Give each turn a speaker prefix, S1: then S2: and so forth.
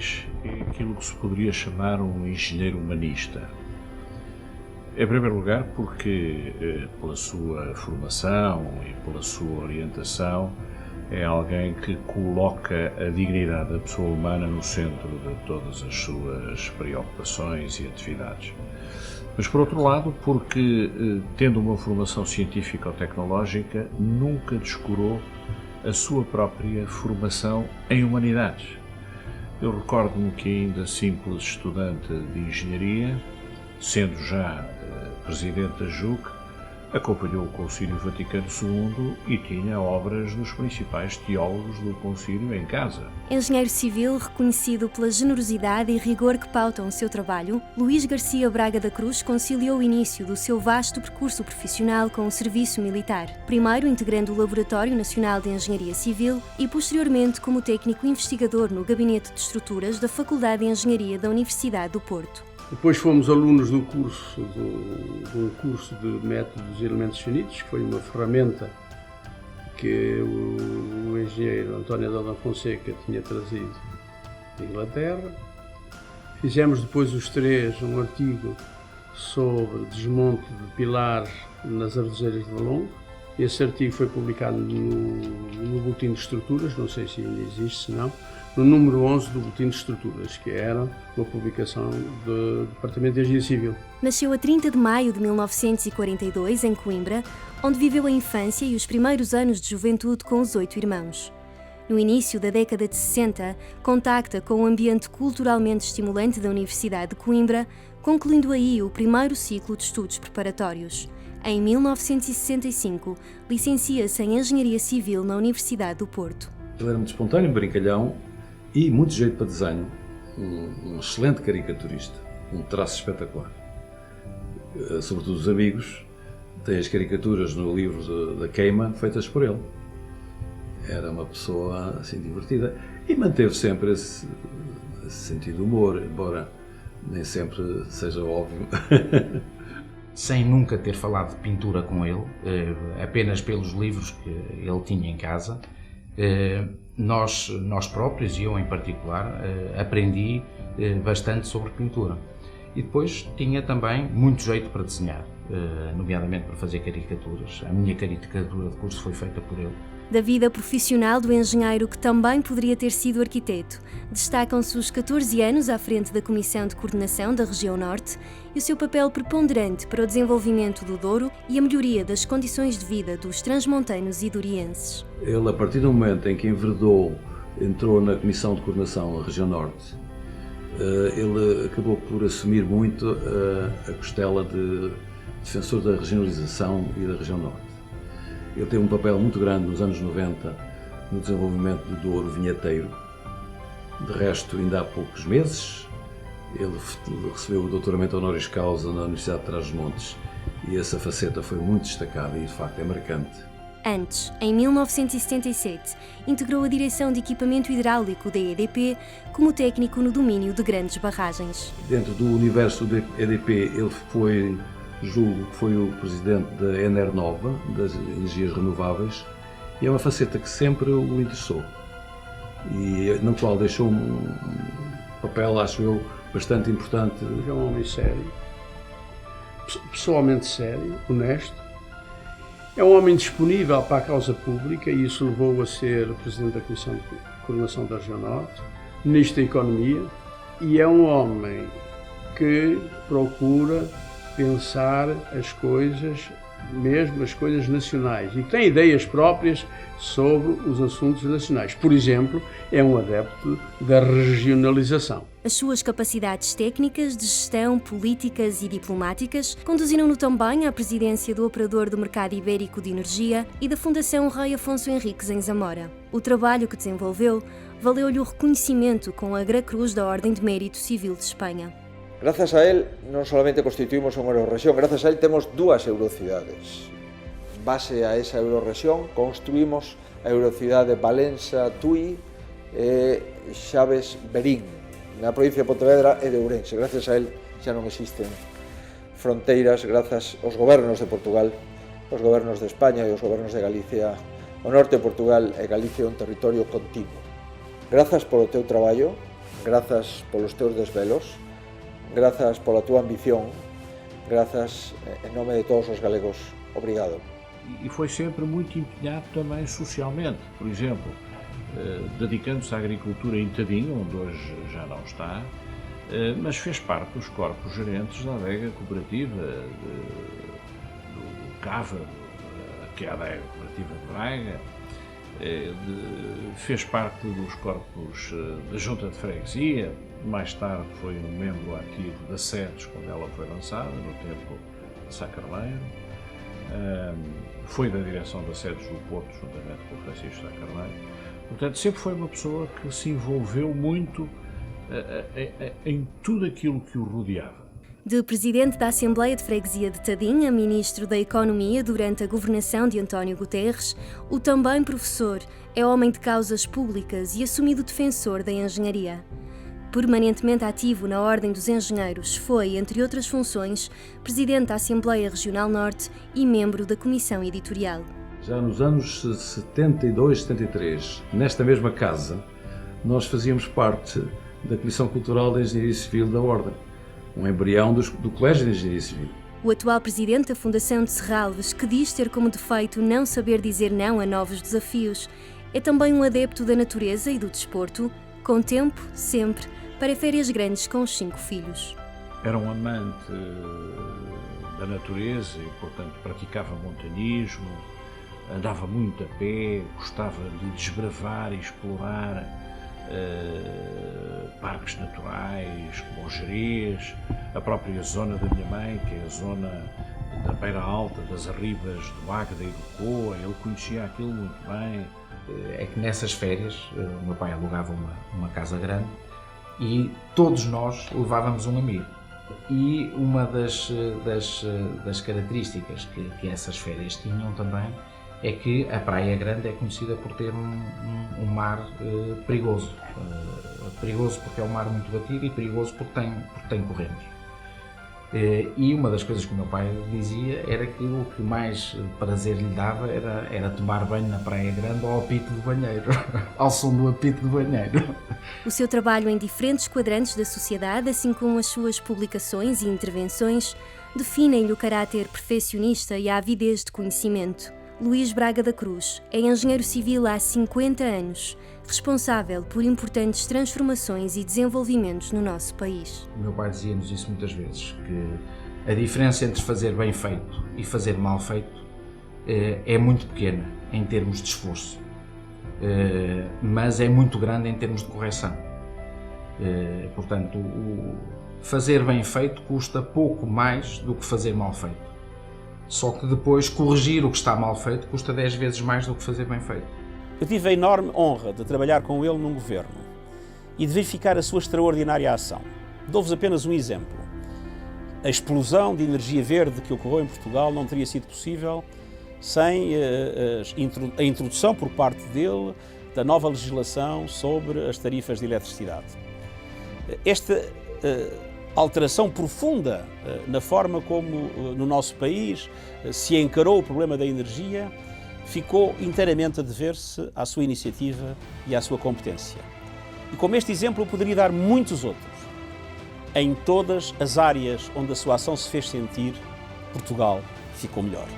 S1: país é aquilo que se poderia chamar um engenheiro humanista. Em primeiro lugar, porque, pela sua formação e pela sua orientação, é alguém que coloca a dignidade da pessoa humana no centro de todas as suas preocupações e atividades. Mas, por outro lado, porque, tendo uma formação científica ou tecnológica, nunca descurou a sua própria formação em humanidades. Eu recordo-me que, ainda simples estudante de engenharia, sendo já presidente da JUC, acompanhou o Concílio Vaticano II e tinha obras dos principais teólogos do Concílio em casa.
S2: Engenheiro civil reconhecido pela generosidade e rigor que pautam o seu trabalho, Luís Garcia Braga da Cruz conciliou o início do seu vasto percurso profissional com o serviço militar, primeiro integrando o Laboratório Nacional de Engenharia Civil e posteriormente como técnico investigador no Gabinete de Estruturas da Faculdade de Engenharia da Universidade do Porto.
S3: Depois fomos alunos do curso de métodos e elementos finitos, que foi uma ferramenta que o engenheiro António Adão Fonseca tinha trazido da Inglaterra. Fizemos depois os três um artigo sobre desmonte de pilares nas Arrozeiras de Valongo. Esse artigo foi publicado no Boletim de Estruturas, não sei se ainda existe, se não, no número 11 do Boletim de Estruturas, que era uma publicação do Departamento de Engenharia Civil.
S2: Nasceu a 30 de maio de 1942, em Coimbra, onde viveu a infância e os primeiros anos de juventude com os 8 irmãos. No início da década de 60, contacta com o ambiente culturalmente estimulante da Universidade de Coimbra, concluindo aí o primeiro ciclo de estudos preparatórios. Em 1965, licencia-se em Engenharia Civil na Universidade do Porto.
S4: Ele era muito espontâneo, brincalhão e muito jeito para desenho. Um excelente caricaturista, um traço espetacular. Sobretudo os amigos têm as caricaturas no livro da Queima feitas por ele. Era uma pessoa assim divertida e manteve sempre esse sentido de humor, embora nem sempre seja óbvio.
S5: Sem nunca ter falado de pintura com ele, apenas pelos livros que ele tinha em casa, nós próprios, e eu em particular, aprendi bastante sobre pintura. E depois tinha também muito jeito para desenhar, nomeadamente para fazer caricaturas. A minha caricatura de curso foi feita por ele.
S2: Da vida profissional do engenheiro, que também poderia ter sido arquiteto, destacam-se os 14 anos à frente da Comissão de Coordenação da Região Norte e o seu papel preponderante para o desenvolvimento do Douro e a melhoria das condições de vida dos transmontanos e durienses.
S4: Ele, a partir do momento em que entrou na Comissão de Coordenação da Região Norte, ele acabou por assumir muito a costela de defensor da regionalização e da Região Norte. Ele teve um papel muito grande nos anos 90 no desenvolvimento do Douro vinheteiro. De resto, ainda há poucos meses, ele recebeu o doutoramento honoris causa na Universidade de Trás-os-Montes e essa faceta foi muito destacada e, de facto, é marcante.
S2: Antes, em 1977, integrou a direção de equipamento hidráulico da EDP como técnico no domínio de grandes barragens.
S4: Dentro do universo da EDP, ele julgo que foi o presidente da Enernova, das energias renováveis, e é uma faceta que sempre o interessou e no qual deixou um papel, acho eu, bastante importante.
S3: É um homem sério, pessoalmente sério, honesto, é um homem disponível para a causa pública e isso levou-o a ser presidente da Comissão de Coordenação da Região Norte, ministro da Economia, e é um homem que procura pensar as coisas, mesmo as coisas nacionais, e que tem ideias próprias sobre os assuntos nacionais. Por exemplo, é um adepto da regionalização.
S2: As suas capacidades técnicas, de gestão, políticas e diplomáticas conduziram-no também à presidência do Operador do Mercado Ibérico de Energia e da Fundação Rei Afonso Henriques em Zamora. O trabalho que desenvolveu valeu-lhe o reconhecimento com a Gra Cruz da Ordem de Mérito Civil de Espanha.
S6: Gracias a él non solamente constituímos unha eurorrexión, gracias a él temos dúas eurocidades. Base a esa eurorrexión construímos a eurocidade Valença-Tui e Chaves-Verín, na provincia de Pontevedra e de Ourense. Gracias a él xa non existen fronteiras, grazas aos gobernos de Portugal, os gobernos de España e os gobernos de Galicia. O norte de Portugal e Galicia é un territorio continuo. Grazas polo teu traballo, grazas polos teus desvelos, grazas pola túa ambición, grazas em nome de todos os galegos. Obrigado.
S1: E foi sempre muito empenhado também socialmente, por exemplo, dedicando-se à agricultura em Tadim, onde hoje já não está, mas fez parte dos corpos gerentes da adega cooperativa do CAVA, que é a adega cooperativa de Braga, fez parte dos corpos da Junta de Freguesia, mais tarde foi um membro ativo da SEDES quando ela foi lançada, no tempo de Sá Carneiro, foi da direção da SEDES do Porto, juntamente com o Francisco Sá Carneiro. Portanto, sempre foi uma pessoa que se envolveu muito em tudo aquilo que o rodeava.
S2: De presidente da Assembleia de Freguesia de Tadim a ministro da Economia durante a governação de António Guterres, o também professor é homem de causas públicas e assumido defensor da engenharia. Permanentemente ativo na Ordem dos Engenheiros, foi, entre outras funções, presidente da Assembleia Regional Norte e membro da Comissão Editorial.
S4: Já nos anos 72, 73, nesta mesma casa, nós fazíamos parte da Comissão Cultural da Engenharia Civil da Ordem, um embrião do Colégio de Engenharia Civil.
S2: O atual presidente da Fundação de Serralves, que diz ter como defeito não saber dizer não a novos desafios, é também um adepto da natureza e do desporto, com tempo, sempre, para férias grandes com os 5 filhos.
S1: Era um amante da natureza e, portanto, praticava montanismo, andava muito a pé, gostava de desbravar e explorar parques naturais, como o Gerês, a própria zona da minha mãe, que é a zona da Beira Alta, das Arribas do Águeda e do Coa. Ele conhecia aquilo muito bem.
S5: É que nessas férias o meu pai alugava uma casa grande e todos nós levávamos um amigo. E uma das características que essas férias tinham também é que a Praia Grande é conhecida por ter um mar perigoso. Perigoso porque é um mar muito batido e perigoso porque tem correntes. E uma das coisas que o meu pai dizia era que o que mais prazer lhe dava era tomar banho na Praia Grande ao apito do banheiro, ao som do apito do banheiro.
S2: O seu trabalho em diferentes quadrantes da sociedade, assim como as suas publicações e intervenções, definem-lhe o caráter perfeccionista e a avidez de conhecimento. Luís Braga da Cruz é engenheiro civil há 50 anos, responsável por importantes transformações e desenvolvimentos no nosso país.
S5: O meu pai dizia-nos isso muitas vezes, que a diferença entre fazer bem feito e fazer mal feito é muito pequena em termos de esforço, mas é muito grande em termos de correção. Portanto, fazer bem feito custa pouco mais do que fazer mal feito. Só que depois corrigir o que está mal feito custa 10 vezes mais do que fazer bem feito.
S7: Eu tive a enorme honra de trabalhar com ele num governo e de verificar a sua extraordinária ação. Dou-vos apenas um exemplo. A explosão de energia verde que ocorreu em Portugal não teria sido possível sem a introdução por parte dele da nova legislação sobre as tarifas de eletricidade. Esta alteração profunda na forma como no nosso país se encarou o problema da energia ficou inteiramente a dever-se à sua iniciativa e à sua competência. E como este exemplo eu poderia dar muitos outros. Em todas as áreas onde a sua ação se fez sentir, Portugal ficou melhor.